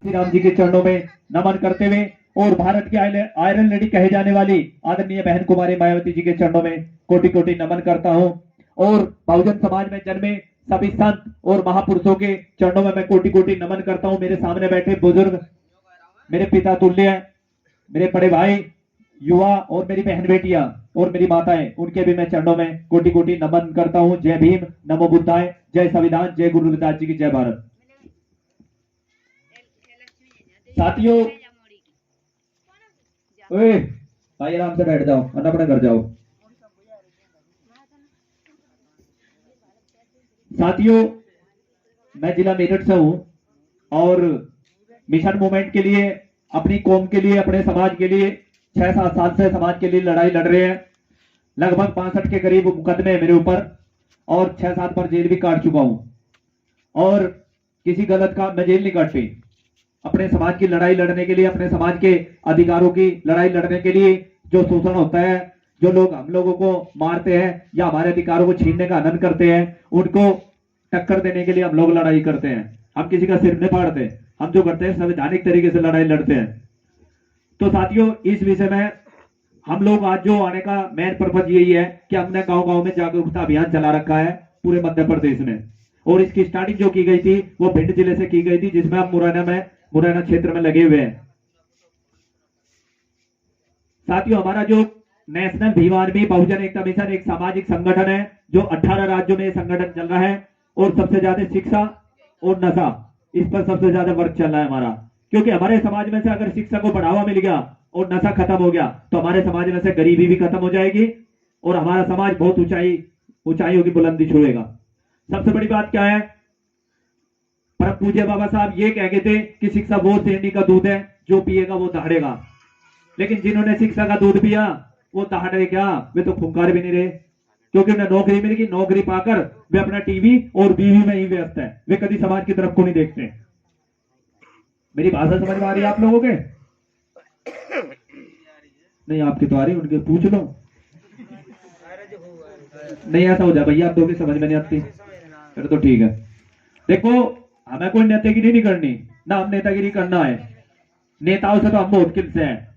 श्री राम जी के चरणों में नमन करते हुए और भारत की आयरन लेडी कहे जाने वाली आदरणीय बहन कुमारी मायावती जी के चरणों में कोटि कोटि नमन करता हूं और बहुजन समाज में जन्मे सभी संत और महापुरुषों के चरणों में मैं कोटि कोटि नमन करता हूं। मेरे सामने बैठे बुजुर्ग मेरे पिता तुल्य हैं, मेरे बड़े भाई, युवा और मेरी बहन बेटियां और मेरी माताएं, उनके भी मैं चरणों में कोटि कोटि नमन करता हूं। जय भीम, नमो बुद्धाय, जय संविधान, जय गुरु रविदास जी की जय भारत। साथियों, ओए भाई आराम से बैठ जाओ, वरना अपने घर जाओ। साथियों, मैं जिला मेरठ से हूं और मिशन मूवमेंट के लिए, अपनी कौम के लिए, अपने समाज के लिए 6-7 साल से समाज के लिए लड़ाई लड़ रहे हैं। लगभग 65 के करीब मुकदमे है मेरे ऊपर और 6-7 बार जेल भी काट चुका हूं और किसी गलत का मैं जेल नहीं काटती। अपने समाज की लड़ाई लड़ने के लिए, अपने समाज के अधिकारों की लड़ाई लड़ने के लिए जो शोषण होता है, जो लोग हम लोगों को मारते हैं या हमारे अधिकारों को छीनने का आनंद करते हैं, उनको टक्कर देने के लिए हम लोग लड़ाई करते हैं। हम किसी का सिर नहीं फाड़ते, हम जो करते हैं संवैधानिक तरीके से लड़ाई लड़ते हैं। तो साथियों, इस विषय में हम लोग आज जो आने का मेन पर्पज यही है कि हमने गांव-गांव में जागरूकता अभियान चला रखा है पूरे मध्य प्रदेश में और इसकी स्टार्टिंग जो की गई थी वो भिंड जिले से की गई थी, जिसमें हम मुरैना क्षेत्र में लगे हुए हैं। साथियों, हमारा जो नेशनल भीम आर्मी बहुजन एकता मिशन एक सामाजिक संगठन है जो 18 राज्यों में ये संगठन चल रहा है और सबसे ज्यादा शिक्षा और नशा, इस पर सबसे ज्यादा वर्क चल रहा है हमारा। क्योंकि हमारे समाज में से अगर शिक्षा को बढ़ावा मिल गया और नशा खत्म हो गया तो हमारे समाज में से गरीबी भी खत्म हो जाएगी और हमारा समाज बहुत ऊंचाइयों की बुलंदी छुएगा। सबसे बड़ी बात क्या है, परम पूज्य बाबा साहब ये कह गए थे कि शिक्षा वो सेंडी का दूध है, जो पिएगा वो दहाड़ेगा। लेकिन जिन्होंने शिक्षा का दूध पिया वो दहाड़े क्या, वे तो फुंकार भी नहीं रहे, क्योंकि उन्हें नौकरी मिल गई। नौकरी पाकर वे अपना टीवी और बीवी में ही व्यस्त है, वे कभी समाज की तरफ को नहीं देखते। मेरी भाषा समझ में आ रही है आप लोगों के? नहीं, आपकी तो आ रही, उनके पूछ लो। नहीं ऐसा हो जाए भैया, आप तो भी समझ में नहीं आती, फिर तो ठीक है। देखो, हमें कोई नेतागिरी नहीं करनी, ना हम नेतागिरी करना है। नेताओं से तो हम बहुत किल से हैं,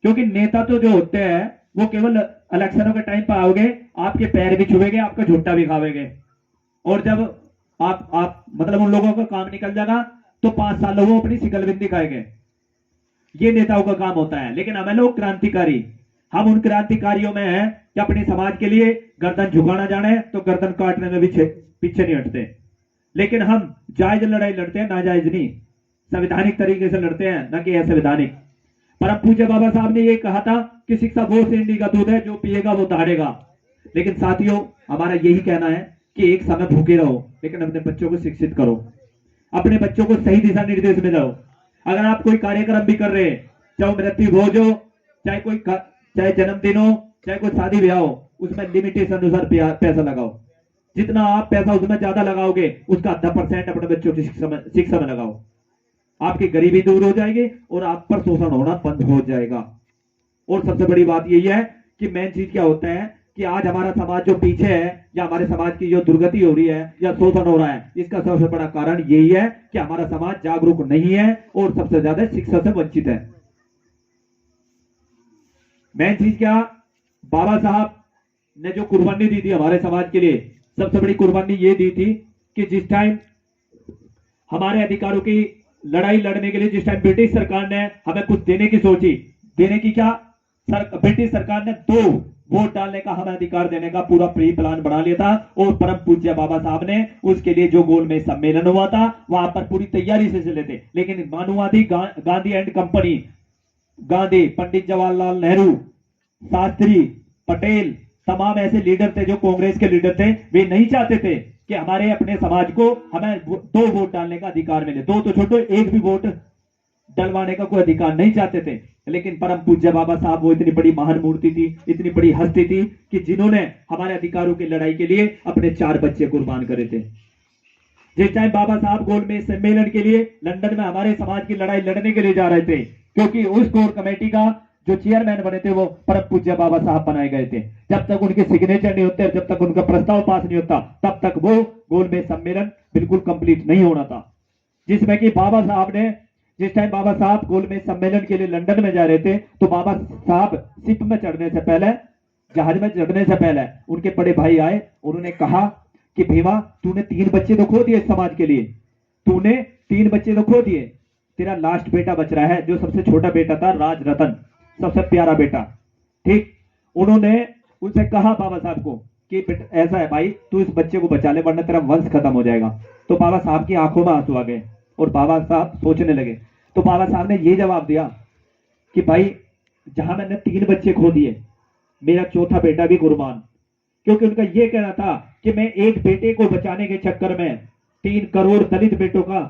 क्योंकि नेता तो जो होते हैं वो केवल इलेक्शनों के टाइम पर आओगे, आपके पैर भी छुएंगे, आपका झुट्टा भी खावेंगे और जब आप मतलब उन लोगों का काम निकल जाएगा तो 5 साल वो अपनी शिकल भी दिखाएंगे। ये नेताओं का काम होता है। लेकिन हमें लोग क्रांतिकारी, हम उन क्रांतिकारियों में हैं कि अपने समाज के लिए गर्दन झुकाना जाने तो गर्दन काटने में भी पीछे नहीं हटते। लेकिन हम जायज लड़ाई लड़ते हैं, नाजायज नहीं, संवैधानिक तरीके से लड़ते हैं, न कि असंवैधानिक। परम पूज्य बाबा साहब ने ये कहा था कि शिक्षा वो सेंडी का दूध है, जो पिएगा वो दहाड़ेगा। लेकिन साथियों, हमारा यही कहना है कि एक समय भूखे रहो लेकिन अपने बच्चों को शिक्षित करो, अपने बच्चों को सही दिशा निर्देश में दो। अगर आप कोई कार्यक्रम भी कर रहे हैं, चाहे मृत्यु भोज हो, चाहे जन्मदिन हो, चाहे कोई शादी ब्याह हो, उसमें लिमिटेशन अनुसार पैसा लगाओ। जितना आप पैसा उसमें ज्यादा लगाओगे उसका 10% अपने बच्चों की शिक्षा में लगाओ। आपकी गरीबी दूर हो जाएगी और आप पर शोषण होना बंद हो जाएगा। और सबसे बड़ी बात यही है कि मेन चीज क्या होता है कि आज हमारा समाज जो पीछे है या हमारे समाज की जो दुर्गति हो रही है या शोषण हो रहा है, इसका सबसे बड़ा कारण यही है कि हमारा समाज जागरूक नहीं है और सबसे ज्यादा शिक्षा से वंचित है। मेन चीज क्या, बाबा साहब ने जो कुर्बानी दी थी हमारे समाज के लिए, सबसे बड़ी कुर्बानी ये दी थी कि जिस टाइम हमारे अधिकारों की लड़ाई लड़ने के लिए जिस टाइम ब्रिटिश सरकार ने हमें कुछ देने की सोची, देने की क्या, ब्रिटिश सरकार ने 2 वोट डालने का, हमें अधिकार देने का पूरा प्री प्लान बना लिया था। और परम पूज्य बाबा साहब ने उसके लिए जो गोलमेज सम्मेलन हुआ था वहां पर पूरी तैयारी से चले थे। लेकिन मानववादी गांधी एंड कंपनी, गांधी, पंडित जवाहरलाल नेहरू, शास्त्री, पटेल, तमाम ऐसे लीडर थे जो कांग्रेस के लीडर थे, वे नहीं चाहते थे कि हमारे अपने समाज को हमें 2 वोट डालने का अधिकार मिले। 2 तो छोटो, 1 भी वोट डलवाने का कोई अधिकार नहीं चाहते थे। लेकिन परम पूज्य बाबा साहब वो इतनी बड़ी महान मूर्ति थी, इतनी बड़ी हस्ती थी कि जिन्होंने हमारे अधिकारों की लड़ाई के लिए अपने 4 बच्चे कुर्बान करे थे। जिस टाइम बाबा साहब गोलमेज सम्मेलन के लिए लंदन में हमारे समाज की लड़ाई लड़ने के लिए जा रहे थे, क्योंकि उस कोर कमेटी का जो चेयरमैन बने थे वो परम पूज्य बाबा साहब बनाए गए थे। जब तक उनके सिग्नेचर नहीं होते, जब तक उनका प्रस्ताव पास नहीं होता, तब तक वो गोलमेज सम्मेलन बिल्कुल कंप्लीट नहीं होना था। जिसमें कि बाबा साहब ने जिस टाइम बाबा साहब गोलमेज सम्मेलन के लिए लंदन में जा रहे थे, तो बाबा साहब शिप में चढ़ने से पहले, जहाज में चढ़ने से पहले उनके बड़े भाई आए। उन्होंने कहा कि भीमा, तूने 3 बच्चे तो खो दिए समाज के लिए, तूने 3 बच्चे तो खो दिए, तेरा लास्ट बेटा बच रहा है, जो सबसे छोटा बेटा था, राज रतन, सबसे प्यारा बेटा। ठीक, उन्होंने उनसे कहा बाबा साहब को कि ऐसा है भाई, तू इस बच्चे को बचा ले वरना तेरा वंश खत्म हो जाएगा। तो बाबा साहब की आंखों में आंसू आ गए और बाबा साहब सोचने लगे। तो बाबा साहब ने ये जवाब दिया कि भाई, जहां मैंने 3 बच्चे खो दिए, मेरा चौथा बेटा भी कुर्बान। क्योंकि उनका यह कहना था कि मैं एक बेटे को बचाने के चक्कर में 3 करोड़ दलित बेटों का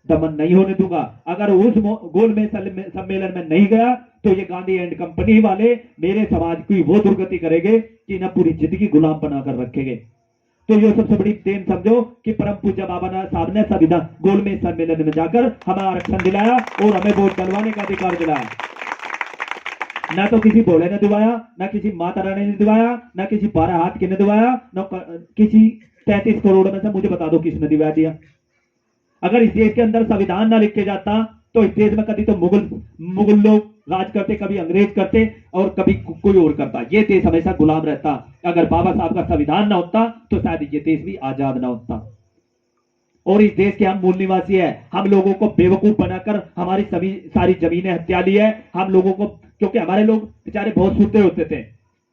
दमन नहीं होने दूंगा। अगर उस गोलमेज सम्मेलन में नहीं गया तो ये गांधी एंड कंपनी वाले मेरे समाज की वो दुर्गति करेंगे कि ना पूरी जिंदगी गुलाम बनाकर रखेंगे। तो ये सबसे बड़ी देन समझो कि परम पूज्य बाबा साहब ने संविधान गोलमेज सम्मेलन में जाकर हमें आरक्षण दिलाया और हमें वोट डलवाने का अधिकार दिलाया। ना तो किसी भोले ने दिवाया, ना किसी माता रानी ने दिवाया, ना किसी 12 हाथ के ने दिवाया, ना किसी 33 करोड़ में से मुझे बता दो किसने दिवा दिया। अगर इस देश के अंदर संविधान ना लिखे जाता तो इस देश में कभी तो मुगल लोग राज करते, कभी अंग्रेज करते और कभी कोई और करता। ये देश हमेशा गुलाम रहता। अगर बाबा साहब का संविधान ना होता तो शायद ये देश भी आजाद ना होता। और इस देश के हम मूल निवासी है। हम लोगों को बेवकूफ बनाकर हमारी सभी सारी जमीनें हत्या ली है। हम लोगों को, क्योंकि हमारे लोग बेचारे बहुत सूते होते थे,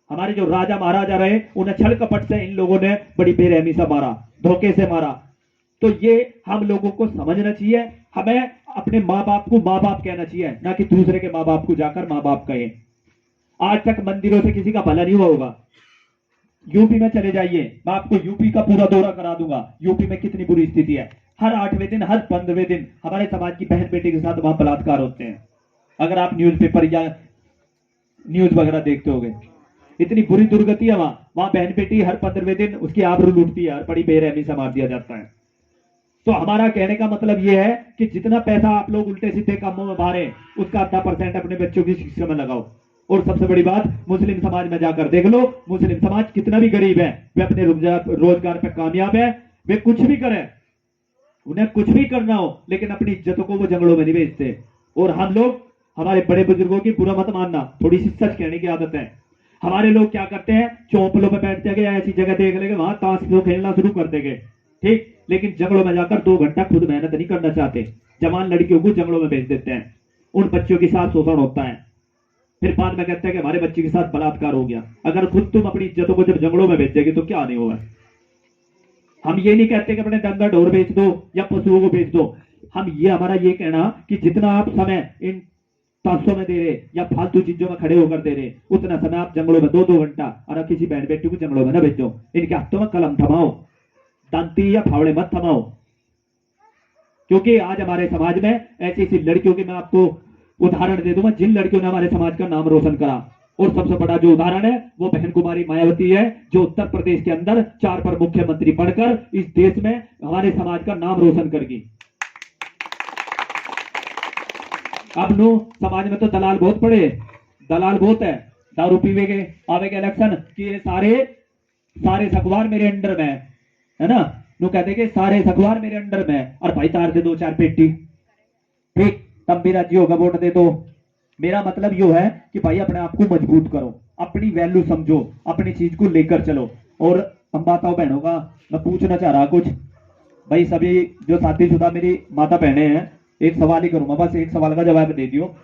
हमारे जो राजा महाराजा रहे उन्हें छल कपट से इन लोगों ने बड़ी बेरहमी से मारा, धोखे से मारा। तो ये हम लोगों को समझना चाहिए। हमें अपने माँ बाप को माँ बाप कहना चाहिए, ना कि दूसरे के माँ बाप को जाकर माँ बाप कहे। आज तक मंदिरों से किसी का भला नहीं हुआ होगा। यूपी में चले जाइए, मैं आपको यूपी का पूरा दौरा करा दूंगा। यूपी में कितनी बुरी स्थिति है। हर 8वें दिन, हर 15वें दिन हमारे समाज की बहन बेटी के साथ वहां बलात्कार होते हैं। अगर आप न्यूज़पेपर या न्यूज वगैरह देखते होंगे, इतनी बुरी दुर्गति है वहां बहन बेटी हर 15वें दिन उसकी आबरू लूटती है, बड़ी बेरहमी से मार दिया जाता है। तो हमारा कहने का मतलब यह है कि जितना पैसा आप लोग उल्टे सीधे कामों में मारे, उसका 10% अपने बच्चों की शिक्षा में लगाओ। और सबसे बड़ी बात, मुस्लिम समाज में जाकर देख लो, मुस्लिम समाज कितना भी गरीब है, वे अपने रोजगार पे कामयाब है। वे कुछ भी करें, उन्हें कुछ भी करना हो, लेकिन अपनी इज्जतों को वो जंगलों में नहीं बेचते। और हम लोग, हमारे बड़े बुजुर्गों की बुरा मत मानना, थोड़ी सी सच कहने की आदत है। हमारे लोग क्या करते हैं, चौपलों में बैठ जाएंगे, ऐसी जगह देख लेंगे, वहां ताश खेलना शुरू कर देंगे। ठीक, लेकिन जंगलों में जाकर 2 घंटा खुद मेहनत नहीं करना चाहते। जवान लड़कियों को जंगलों में भेज देते हैं, उन बच्चों के साथ शोषण होता है। फिर बाद में कहते हैं कि हमारे बच्चे के साथ बलात्कार हो गया। अगर खुद तुम अपनी इज्जतों को जब जंगलों में भेजेगी तो क्या नहीं होगा। हम ये नहीं कहते कि अपने डंगर ढोर बेच दो या पशुओं को बेच दो। हम ये, हमारा ये कहना कि जितना आप समय इन ताशों में दे रहे या फालतू चीजों में खड़े होकर दे रहे, उतना समय आप जंगलों में 2-2 घंटा, और किसी बहन बेटी को जंगलों में न भेजो। इनके हाथों में कलम थमाओ, दांती या फावड़े मत थमाओ। क्योंकि आज हमारे समाज में ऐसी ऐसी लड़कियों की, मैं आपको उदाहरण दे दूंगा जिन लड़कियों ने हमारे समाज का नाम रोशन करा। और सबसे बड़ा जो उदाहरण है वो बहन कुमारी मायावती है, जो उत्तर प्रदेश के अंदर 4 बार मुख्यमंत्री बनकर इस देश में हमारे समाज का नाम रोशन कर गई। अब नो समाज में तो दलाल बहुत पड़े, दलाल बहुत है। दारू पीवेगे, आवेगे इलेक्शन कि ये सारे अखबार मेरे अंडर में है ना, नो कहते कि सारे अखबार मेरे अंडर में, और भाई तार दे 2-4 पेटी, ठीक, तब भी राजी होगा वोट दे। तो मेरा मतलब यो है कि भाई अपने आप को मजबूत करो, अपनी वैल्यू समझो, अपनी चीज को लेकर चलो। और हम माताओं बहनों का मैं पूछना चाह रहा कुछ, भाई सभी जो शादीशुदा मेरी माता बहने हैं, एक सवाल ही करूंगा, बस एक सवाल का जवाब दे दियो।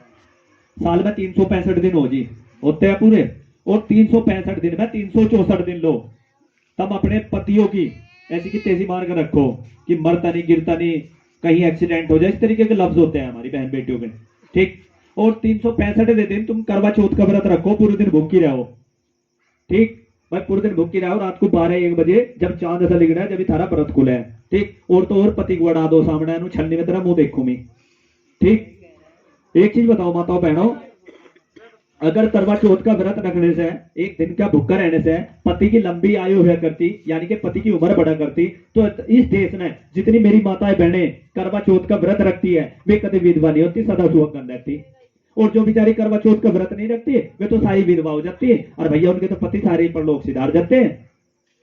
साल में 365 दिन हो जी होते हैं पूरे, और 365 दिन में 364 दिन लो तब अपने पतियों की ऐसी की तेजी मार कर रखो कि मरता नहीं, गिरता नहीं, कहीं एक्सीडेंट हो जाए, इस तरीके के लफ्ज होते हैं हमारी बहन बेटियों के। ठीक, और 365 दिन तुम करवा चौथ का व्रत रखो, पूरे दिन भूखी रहो। ठीक भाई, पूरे दिन भूखी रहो, रात को 12-1 बजे जब चांद ऐसा लिख रहा है, जब थारा व्रत खुला है। ठीक, और तो और पति को अड़ा दो सामने, छलनी में तेरा मुंह देखू मैं। ठीक, एक चीज बताओ माताओं बहनों, अगर करवा चौथ का व्रत रखने से, एक दिन का भूखा रहने से पति की लंबी आयु हुआ करती, यानी कि पति की उम्र बढ़ा करती, तो इस देश में जितनी मेरी माताएं बहनें करवा चौथ का व्रत रखती है, वे कभी विधवा नहीं होती, सदा सुहागन रहती। और जो बेचारी करवा चौथ का व्रत नहीं रखती, वे तो सारी विधवा हो जाती है, और भैया उनके तो पति सारे पर लोग सिधार जाते हैं,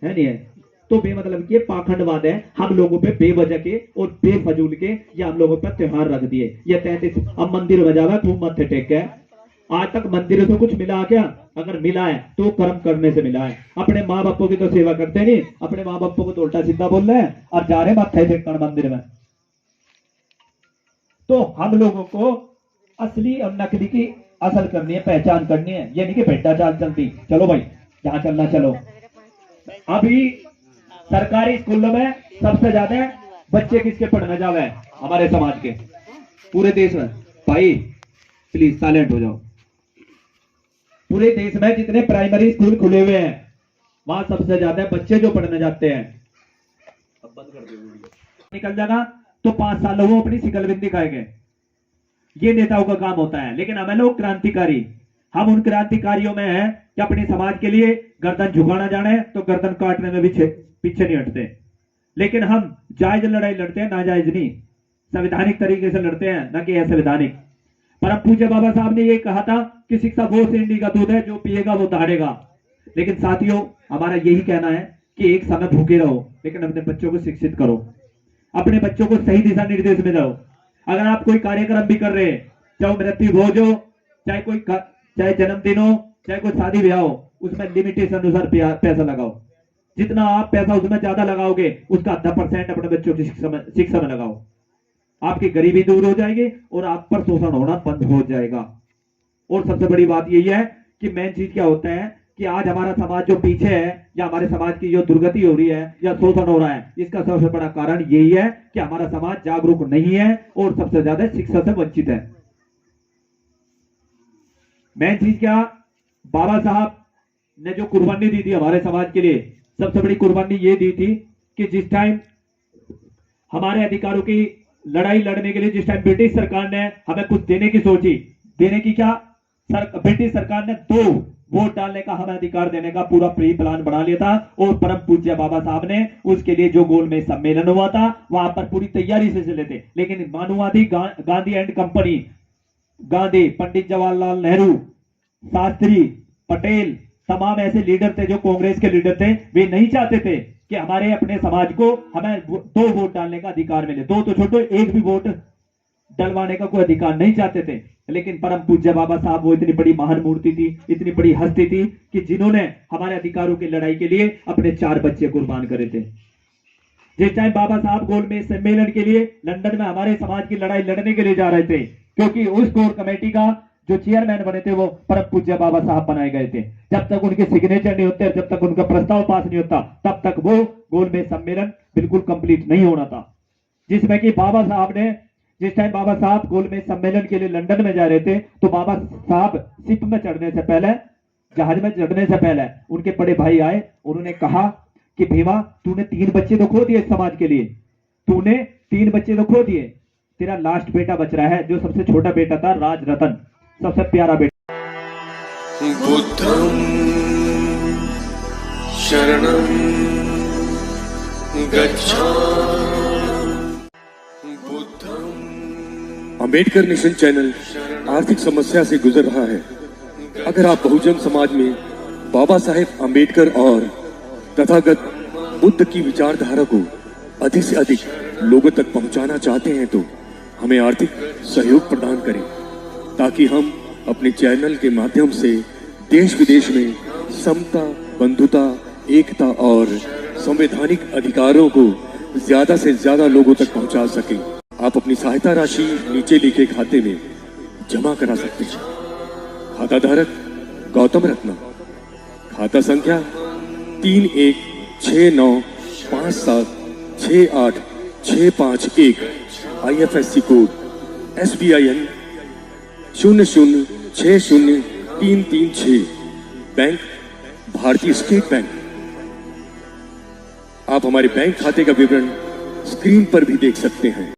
है नहीं है। तो बेमतलब के पाखंडवाद है। हम लोगों पे बेवजह के और बेफजूल के ये हम लोगों पे त्योहार रख दिए। ये 33 अब मंदिर बजावा खूब मत्थे टेक है। आज तक मंदिरों से कुछ मिला क्या? अगर मिला है तो कर्म करने से मिला है। अपने माँ बापों की तो सेवा करते नहीं, अपने माँ बापों को तो उल्टा सीधा बोल रहे हैं और जा रहे मत्थे टेकने मंदिर में। तो हम लोगों को असली और नकली की असल करनी है, पहचान करनी है। ये नहीं कि बेटा चाल चलती, चलो भाई जहां चलना चलो। अभी सरकारी स्कूलों में सबसे ज्यादा बच्चे किसके पढ़ने जावे हैं? हमारे समाज के, पूरे देश में। भाई प्लीज साइलेंट हो जाओ। पूरे देश में जितने प्राइमरी स्कूल खुले हुए हैं वहां सबसे ज्यादा बच्चे जो पढ़ने जाते हैं। अब बंद कर दो वीडियो। निकल जाना तो 5 साल वो अपनी शिकल बिंदी दिखाएंगे। ये नेताओं का काम होता है। लेकिन हमें लोग क्रांतिकारी, हम उन क्रांतिकारियों में हैं कि अपने समाज के लिए गर्दन झुकाना जाने तो गर्दन काटने में भी पीछे नहीं हटते। लेकिन हम जायज लड़ाई लड़ते हैं, नाजायज नहीं। संवैधानिक तरीके से लड़ते हैं, न कि असंवैधानिक। परम पूज्य बाबा साहब ने ये कहा था कि शिक्षा वो सेंडी का दूध है, जो पिएगा वो दहाड़ेगा। लेकिन साथियों, हमारा यही कहना है कि एक समय भूखे रहो लेकिन अपने बच्चों को शिक्षित करो, अपने बच्चों को सही दिशा निर्देश में दो। अगर आप कोई कार्यक्रम भी कर रहे हैं, चाहे मृत्यु भोज हो, चाहे जन्मदिन हो, चाहे कोई शादी ब्याह हो, उसमें लिमिटेशन अनुसार पैसा लगाओ। जितना आप पैसा उसमें ज्यादा लगाओगे उसका 10% अपने बच्चों की शिक्षा में लगाओ। आपकी गरीबी दूर हो जाएगी और आप पर शोषण होना बंद हो जाएगा। और सबसे बड़ी बात यही है कि मेन चीज क्या होता है कि आज हमारा समाज जो पीछे है या हमारे समाज की जो दुर्गति हो रही है या शोषण हो रहा है, इसका सबसे बड़ा कारण यही है कि हमारा समाज जागरूक नहीं है और सबसे ज्यादा शिक्षा से वंचित है। मेन चीज क्या, बाबा साहब ने जो कुर्बानी दी थी हमारे समाज के लिए, सबसे बड़ी कुर्बानी ये दी थी कि जिस टाइम हमारे अधिकारों की लड़ाई लड़ने के लिए जिस टाइम ब्रिटिश सरकार ने हमें कुछ देने की सोची, देने की क्या, ब्रिटिश सरकार ने 2 वोट डालने का, हमें अधिकार देने का पूरा प्री प्लान बना लिया था। और परम पूज्य बाबा साहब ने उसके लिए जो गोलमेज सम्मेलन हुआ था वहां पर पूरी तैयारी से चले थे। लेकिन मानववादी गांधी एंड कंपनी, गांधी, पंडित जवाहरलाल नेहरू, शास्त्री, पटेल, तमाम ऐसे लीडर थे जो कांग्रेस के लीडर थे, वे नहीं चाहते थे कि हमारे अपने समाज को हमें 2 वोट डालने का अधिकार मिले। 2 तो छोटो, 1 भी वोट डलवाने का कोई अधिकार नहीं चाहते थे। लेकिन परम पूज्य बाबा साहब वो इतनी बड़ी महान मूर्ति थी, इतनी बड़ी हस्ती थी कि जिन्होंने हमारे अधिकारों की लड़ाई के लिए अपने 4 बच्चे कुर्बान करे थे। जिस टाइम बाबा साहब गोलमेज सम्मेलन के लिए लंदन में हमारे समाज की लड़ाई लड़ने के लिए जा रहे थे, क्योंकि उस कोर कमेटी का जो चेयरमैन बने थे वो परम पूज्य बाबा साहब बनाए गए थे। जब तक उनके सिग्नेचर नहीं होते, जब तक उनका प्रस्ताव पास नहीं होता, तब तक वो गोलमेज सम्मेलन बिल्कुल कंप्लीट नहीं होना था। जिसमें कि बाबा साहब ने, जिस टाइम बाबा साहब गोलमेज सम्मेलन के लिए लंदन में जा रहे थे, तो बाबा साहब शिप में चढ़ने से पहले, जहाज में चढ़ने से पहले उनके बड़े भाई आए, उन्होंने कहा कि भीमा, तूने 3 बच्चे तो खो दिए इस समाज के लिए, तूने 3 बच्चे तो खो दिए, तेरा लास्ट बेटा बच रहा है, जो सबसे छोटा बेटा था राजरतन, सबसे प्यारा बेटा। बुद्धं शरणं गच्छामि। अंबेडकर नेशन चैनल आर्थिक समस्या से गुजर रहा है। अगर आप बहुजन समाज में बाबा साहेब अंबेडकर और तथागत बुद्ध की विचारधारा को अधिक से अधिक लोगों तक पहुंचाना चाहते हैं तो हमें आर्थिक सहयोग प्रदान करें, ताकि हम अपने चैनल के माध्यम से देश विदेश में समता, बंधुता, एकता और संवैधानिक अधिकारों को ज्यादा से ज्यादा लोगों तक पहुंचा सकें। आप अपनी सहायता राशि नीचे लिखे खाते में जमा करा सकते हैं। खाता धारक गौतम रत्ना, खाता संख्या 3169576865 IFSC कोड SBIN 0060336, बैंक भारतीय स्टेट बैंक। आप हमारे बैंक खाते का विवरण स्क्रीन पर भी देख सकते हैं।